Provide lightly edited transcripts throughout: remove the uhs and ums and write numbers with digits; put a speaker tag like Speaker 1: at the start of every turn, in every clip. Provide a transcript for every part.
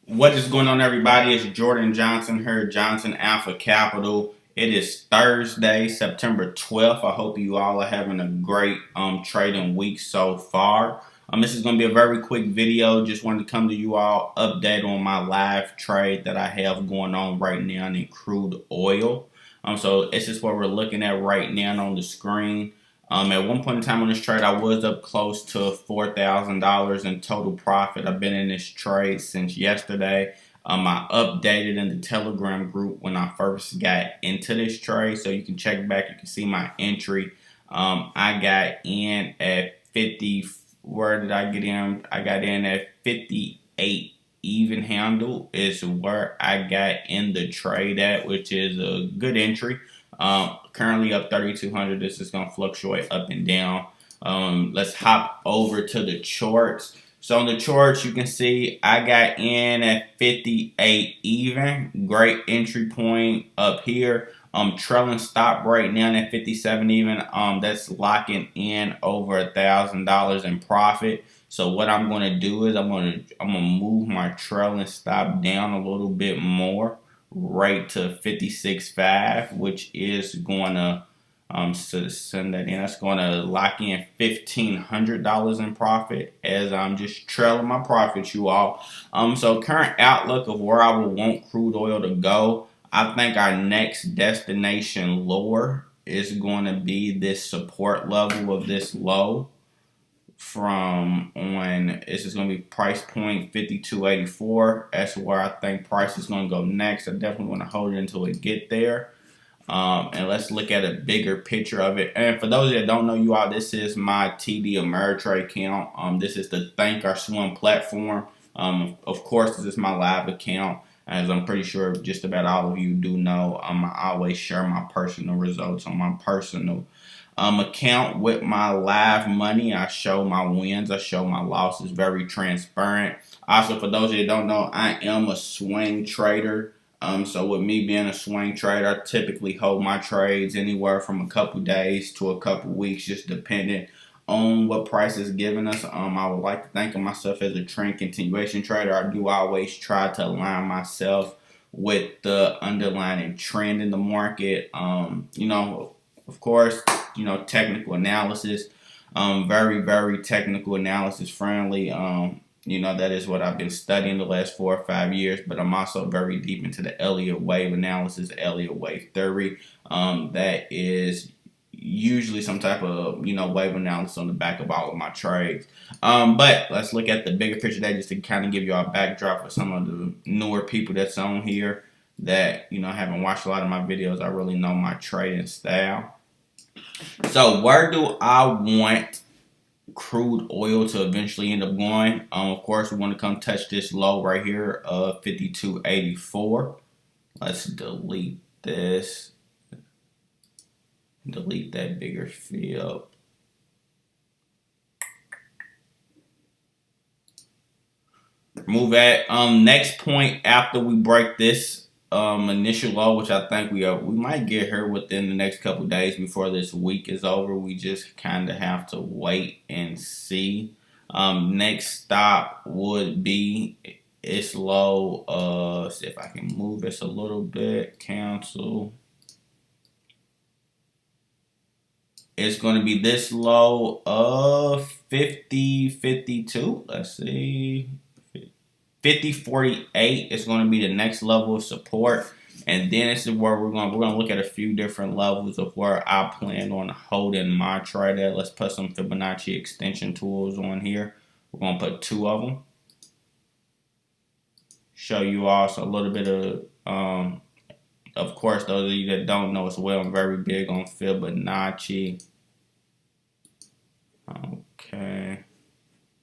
Speaker 1: What is going on, everybody? It's Jordan Johnson here, Johnson Alpha Capital. It is Thursday, September 12th. I hope you all are having a great trading week so far. This is going to be a very quick video. Just wanted to come to you all, update on my live trade that I have going on right now in crude oil. So this is what we're looking at right now on the screen. At one point in time on this trade, I was up close to $4,000 in total profit. I've been in this trade since yesterday. I updated in the Telegram group when I first got into this trade, so you can check back. You can see my entry. I got in at 50. Where did I get in? I got in at 58 even handle is where I got in the trade at, which is a good entry. Currently up 3,200. This is going to fluctuate up and down. Let's hop over to the charts. So on the charts, you can see I got in at 58 even. Great entry point up here. Trailing stop right now at 57 even. That's locking in over $1,000 in profit. So what I'm going to do is I'm going to move my trailing stop down a little bit more, right to 56.5, which is going to send that in. That's going to lock in $1,500 in profit as I'm just trailing my profits, you all. So current outlook of where I would want crude oil to go. I think our next destination lower is going to be this support level of this low from on. This is going to be price point 52.84. That's where I think price is going to go next. I definitely want to hold it until we get there. And let's look at a bigger picture of it. And for those that don't know, you all, this is my TD Ameritrade account. This is the Think or Swim platform. Of course, this is my live account. As I'm pretty sure just about all of you do know, I always share my personal results on my personal account with my live money. I show my wins, I show my losses, very transparent. Also, for those that don't know, I am a swing trader. So with me being a swing trader, I typically hold my trades anywhere from a couple days to a couple weeks, just depending on what price is giving us. I would like to think of myself as a trend continuation trader. I do always try to align myself with the underlying trend in the market. Of course, technical analysis, very, very technical analysis friendly. That is what I've been studying the last 4 or 5 years, but I'm also very deep into the Elliott wave analysis, Elliott wave theory. That is usually some type of, wave analysis on the back of all of my trades. But let's look at the bigger picture there just to kind of give you a backdrop for some of the newer people that's on here that, haven't watched a lot of my videos. I really know my trading style. So where do I want crude oil to eventually end up going? Of course, we want to come touch this low right here of 52.84. Let's delete this. Delete that bigger field. Remove that. Next point after we break this initial low, which I think we might get here within the next couple days before this week is over. We just kind of have to wait and see. Next stop would be its low. See if I can move this a little bit. Cancel. It's going to be this low of 50.52. Let's see. 50.48 is going to be the next level of support, and then this is where we're going to look at a few different levels of where I plan on holding my trade at. Let's put some Fibonacci extension tools on here. We're going to put 2 of them. Show you also a little bit of course, those of you that don't know as well, I'm very big on Fibonacci. Okay,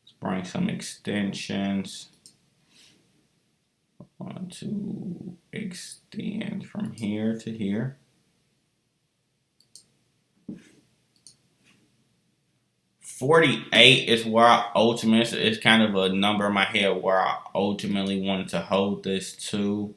Speaker 1: let's bring some extensions. I want to extend from here to here. 48 is where I ultimately, it's kind of a number in my head where I ultimately wanted to hold this to.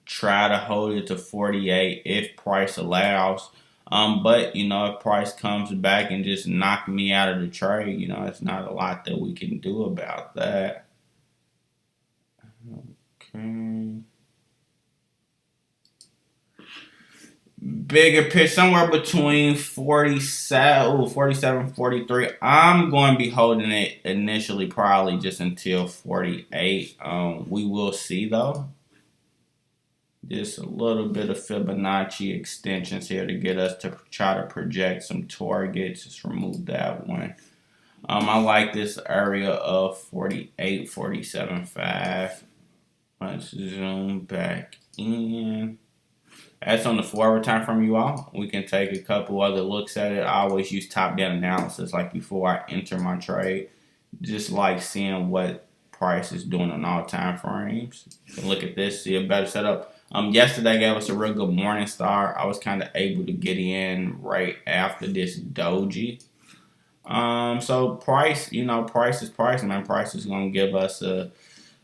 Speaker 1: Try to hold it to 48 if price allows. But if price comes back and just knock me out of the trade, it's not a lot that we can do about that. Okay. bigger pitch, somewhere between 47, 43. I'm going to be holding it initially, probably just until 48. We will see though. Just a little bit of Fibonacci extensions here to get us to try to project some targets. Just remove that one. I like this area of 48, 47.5. Let's zoom back in. That's on the forward time from you all. We can take a couple other looks at it. I always use top-down analysis like before I enter my trade. Just like seeing what price is doing on all time frames. You can look at this, see a better setup. Yesterday gave us a real good morning star. I was kind of able to get in right after this doji. So price, price is price, man. Price is going to give us a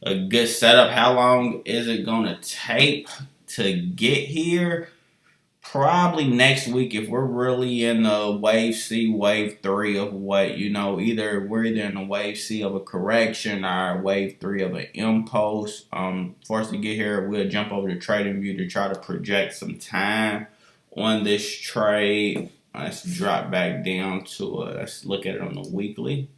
Speaker 1: good setup. How long is it going to take to get here? Probably next week if we're really in the wave C, wave 3 of what, either we're in the wave C of a correction or wave 3 of an impulse. For us to get here, we'll jump over to trading view to try to project some time on this trade. Let's drop back down to, let's look at it on the weekly.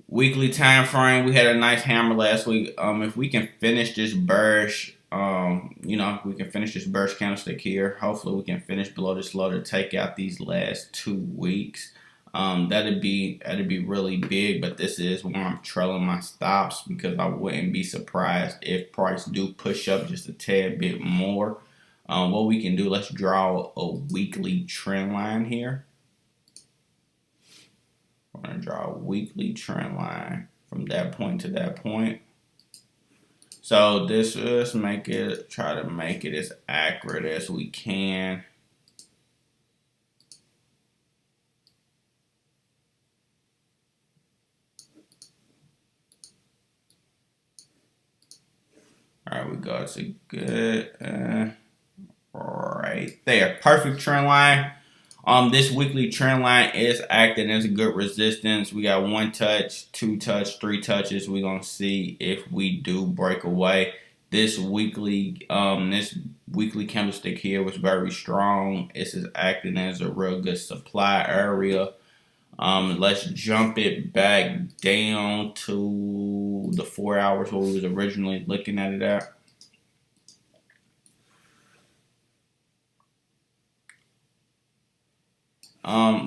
Speaker 1: Weekly time frame, we had a nice hammer last week. If we can finish this bearish, if we can finish this bearish candlestick here, hopefully we can finish below this low to take out these last 2 weeks. That'd be really big, but this is where I'm trailing my stops because I wouldn't be surprised if price do push up just a tad bit more. What we can do, let's draw a weekly trend line here. We're going to draw a weekly trend line from that point to that point. So this, let's try to make it as accurate as we can. All right, we go. It's a good, right there. Perfect trend line. This weekly trend line is acting as a good resistance. We got 1 touch, 2 touch, 3 touches. We're gonna see if we do break away. This weekly candlestick here was very strong. This is acting as a real good supply area. Let's jump it back down to the 4 hours where we was originally looking at it at.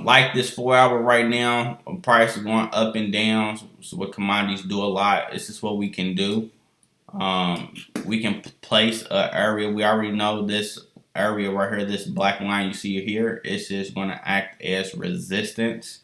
Speaker 1: Like this 4 hour right now, price is going up and down. So what commodities do a lot. This is what we can do. We can place an area. We already know this area right here, this black line you see here, it's just going to act as resistance.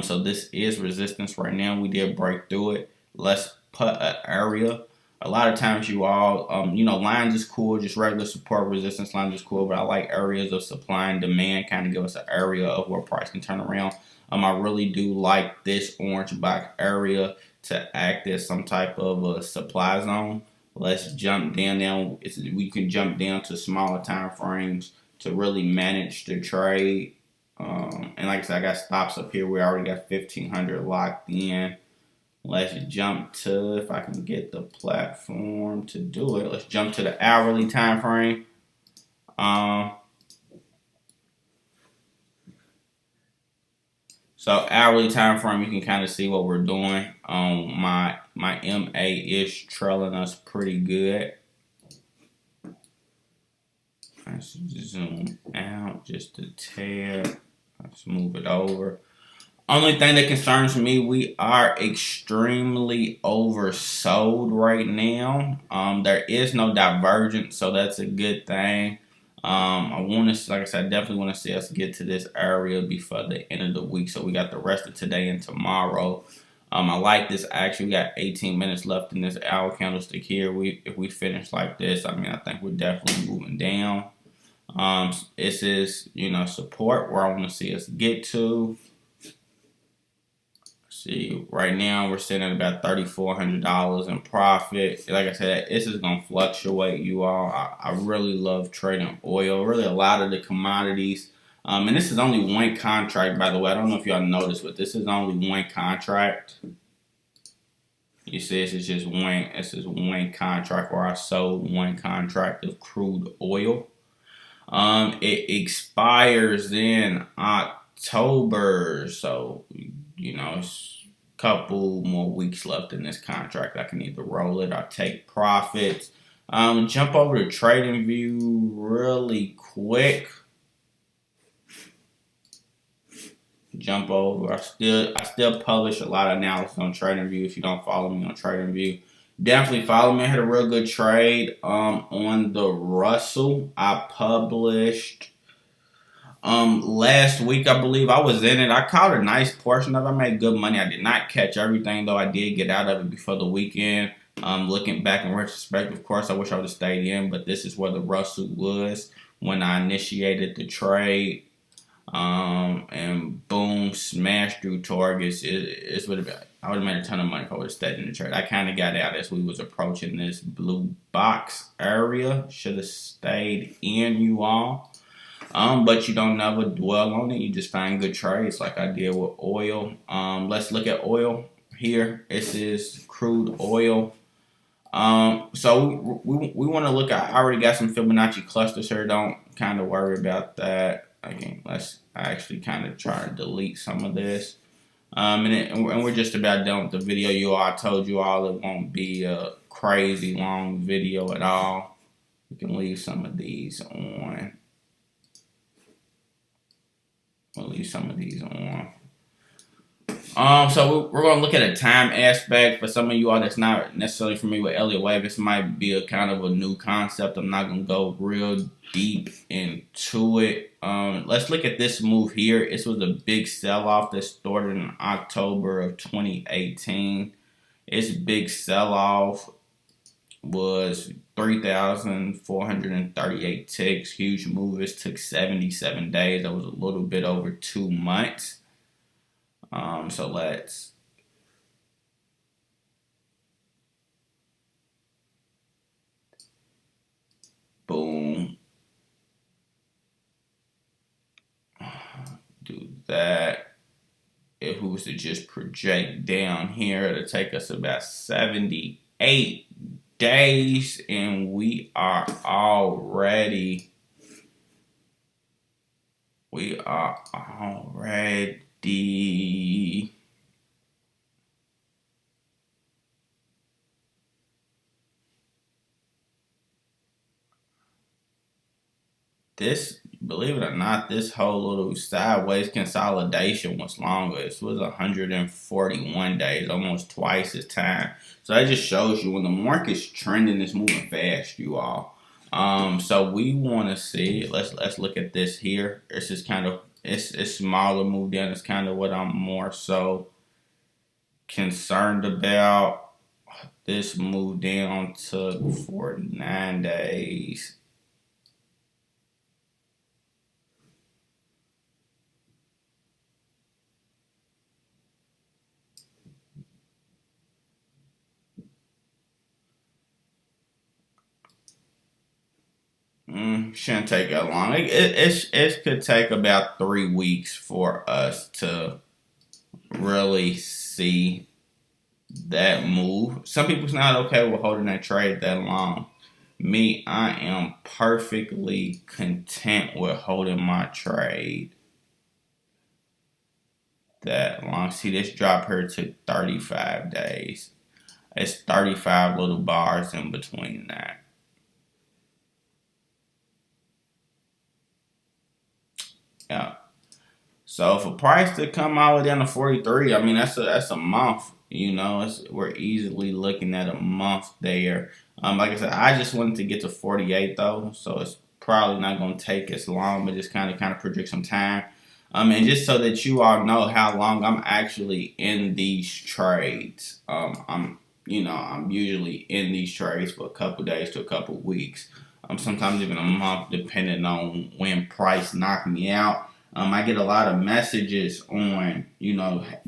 Speaker 1: So this is resistance right now. We did break through it. Let's put an area. A lot of times you all, lines is cool, just regular support resistance lines is cool, but I like areas of supply and demand, kind of give us an area of where price can turn around. I really do like this orange box area to act as some type of a supply zone. Let's jump down. We can jump down to smaller time frames to really manage the trade. And like I said, I got stops up here. We already got 1,500 locked in. Let's jump to, if I can get the platform to do it, let's jump to the hourly time frame. So hourly time frame, you can kind of see what we're doing. My MA is trailing us pretty good. Let's zoom out just a tad. Let's move it over. Only thing that concerns me, we are extremely oversold right now. There is no divergence, so that's a good thing. I want to, like I said, I definitely want to see us get to this area before the end of the week. So we got the rest of today and tomorrow. I like this action. We got 18 minutes left in this hour candlestick here. If we finish like this, I think we're definitely moving down. This is, support where I want to see us get to. See, right now we're sitting at about $3,400 in profit. Like I said, this is going to fluctuate, you all. I really love trading oil, really a lot of the commodities. And this is only one contract, by the way. I don't know if y'all noticed, but this is only one contract. You see, this is just one. This is one contract where I sold one contract of crude oil. It expires in October, so it's a couple more weeks left in this contract. I can either roll it or take profits. Jump over to Trading View really quick. Jump over. I still publish a lot of analysis on Trading View. If you don't follow me on Trading View, definitely follow me. I had a real good trade on the Russell. I published last week, I believe. I was in it. I caught a nice portion of it. I made good money. I did not catch everything, though. I did get out of it before the weekend. Looking back in retrospect, of course, I wish I would have stayed in, but this is where the Russell was when I initiated the trade. And boom, smashed through targets. It would have been, I would have made a ton of money if I would have stayed in the trade. I kind of got out as we was approaching this blue box area. Should have stayed in, you all. But you don't never dwell on it. You just find good trades like I did with oil. Let's look at oil here. This is crude oil. So we want to look at, I already got some Fibonacci clusters here. Don't kind of worry about that. Again, I actually kind of try to delete some of this. And we're just about done with the video. I told you all it won't be a crazy long video at all. We can leave some of these on. We'll leave some of these on. So we're going to look at a time aspect. For some of you all that's not necessarily familiar with Elliott Wave, this might be a kind of a new concept. I'm not going to go real deep into it. Let's look at this move here. This was a big sell-off that started in October of 2018. Its big sell-off was 3,438 ticks. Huge move. It took 77 days. That was a little bit over 2 months. So let's boom, do that. If we was to just project down here, it'll take us about 78 days, and we are already this, believe it or not, this whole little sideways consolidation was longer. This was 141 days, almost twice as time. So that just shows you when the market's trending, it's moving fast, you all. So we want to see. Let's look at this here. This is kind of it's smaller move down. It's kind of what I'm more so concerned about. This move down took 49 days. Shouldn't take that long. It could take about 3 weeks for us to really see that move. Some people's not okay with holding that trade that long. Me, I am perfectly content with holding my trade that long. See, this drop here took 35 days. It's 35 little bars in between that. Yeah. So for price to come all the way down to 43, I mean that's a month. We're easily looking at a month there. Like I said, I just wanted to get to 48 though, so it's probably not going to take as long, but just kind of predict some time. And just so that you all know how long I'm actually in these trades. I'm usually in these trades for a couple days to a couple weeks. Sometimes even a month, depending on when price knock me out. I get a lot of messages on,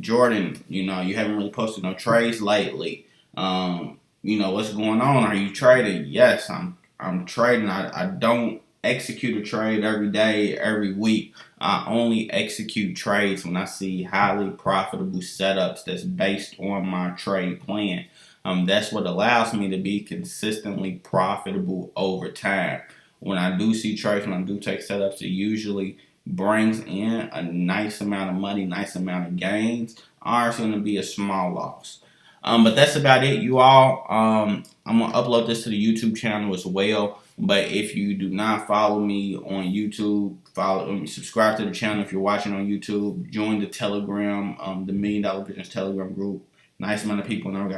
Speaker 1: Jordan, you haven't really posted no trades lately. What's going on? Are you trading? Yes, I'm trading. I don't execute a trade every day, every week. I only execute trades when I see highly profitable setups that's based on my trade plan. That's what allows me to be consistently profitable over time. When I do see trades, when I do take setups, it usually brings in a nice amount of money, nice amount of gains, or it's going to be a small loss. But that's about it, you all. I'm gonna upload this to the YouTube channel as well. But if you do not follow me on YouTube, subscribe to the channel if you're watching on YouTube. Join the Telegram, the $1 Million Business Telegram group. Nice amount of people in there. We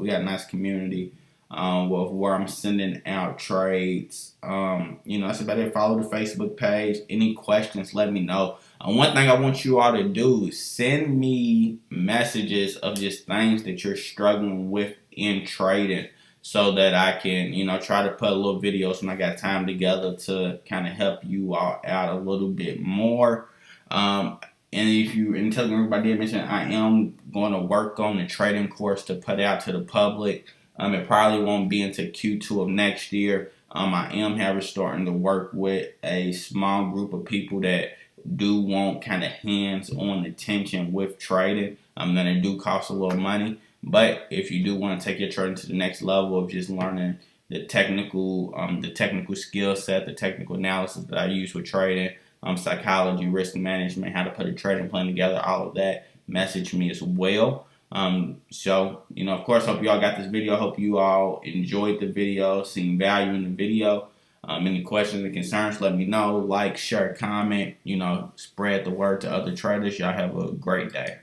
Speaker 1: got a nice community. Where I'm sending out trades. That's about it. Follow the Facebook page. Any questions, let me know. One thing I want you all to do is send me messages of just things that you're struggling with in trading so that I can, try to put a little videos when I got time together to kind of help you all out a little bit more. And if you, and telling everybody, I mentioned I am going to work on the trading course to put out to the public. It probably won't be into Q2 of next year. I am starting to work with a small group of people that do want kind of hands-on attention with trading. Then it do cost a little money. But if you do want to take your trading to the next level of just learning the technical skill set, the technical analysis that I use with trading, psychology, risk management, how to put a trading plan together, all of that, message me as well. Of course, hope you all got this video. Hope you all enjoyed the video, seen value in the video. Any questions and concerns, let me know. Like, share, comment, spread the word to other traders. Y'all have a great day.